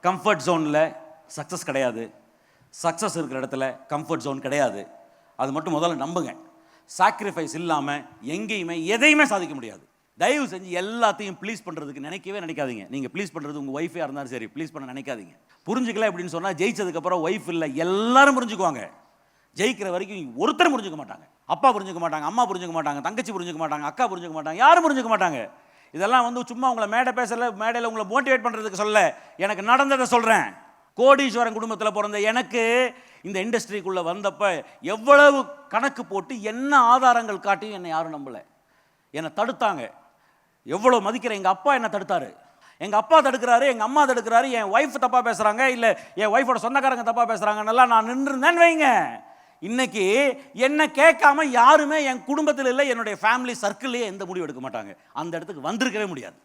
Comfort ஜோனில் success கிடையாது, success இருக்கிற இடத்துல கம்ஃபர்ட் ஜோன் கிடையாது. அது மட்டும் முதல்ல நம்புங்க. சாக்ரிஃபைஸ் இல்லாமல் எங்கேயுமே எதையுமே சாதிக்க முடியாது. தயவு செஞ்சு எல்லாத்தையும் ப்ளீஸ் பண்ணுறதுக்கு நினைக்காதீங்க. நீங்கள் ப்ளீஸ் பண்ணுறது உங்கள் ஒய்ஃபே இருந்தாலும் சரி, ப்ளீஸ் பண்ண நினைக்காதீங்க. புரிஞ்சுக்கல அப்படின்னு சொன்னால் ஜெயிச்சதுக்கப்புறம் ஒய்ஃப் இல்லை, எல்லாரும் புரிஞ்சுக்குவாங்க. ஜெயிக்கிற வரைக்கும் ஒருத்தர் புரிஞ்சுக்க மாட்டாங்க. அப்பா புரிஞ்சுக்க மாட்டாங்க, அம்மா புரிஞ்சுக்க மாட்டாங்க, தங்கச்சி புரிஞ்சுக்க மாட்டாங்க, அக்கா புரிஞ்சுக்க மாட்டாங்க, யாரும் புரிஞ்சுக்க மாட்டாங்க. இதெல்லாம் சும்மா உங்களை மேடையில் உங்களை மோட்டிவேட் பண்ணுறதுக்கு சொல்ல, எனக்கு நடந்ததை சொல்கிறேன். கோடீஸ்வரன் குடும்பத்தில் பிறந்த எனக்கு இந்த இண்டஸ்ட்ரிக்குள்ளே வந்தப்ப எவ்வளவு கணக்கு போட்டு என்ன ஆதாரங்கள் காட்டியும் என்னை யாரும் நம்பலை, என்னை தடுத்தாங்க. எவ்வளோ மதிக்கிற எங்கள் அப்பா என்னை தடுத்தாரு, எங்கள் அப்பா தடுக்கிறாரு, எங்கள் அம்மா தடுக்கிறாரு, என் ஒய்ஃப் தப்பாக பேசுகிறாங்க, இல்லை என் ஒய்ஃபோட சொந்தக்காரங்க தப்பாக பேசுகிறாங்கன்னெல்லாம் நான் நின்றுருந்தேன்னு வைங்க. இன்னைக்கு என்ன கேட்காம யாருமே என் குடும்பத்தில் இல்லை, என்னுடைய ஃபேமிலி சர்க்கிள்லேயே எந்த முடிவு எடுக்க மாட்டாங்க. அந்த இடத்துக்கு வந்திருக்கவே முடியாது.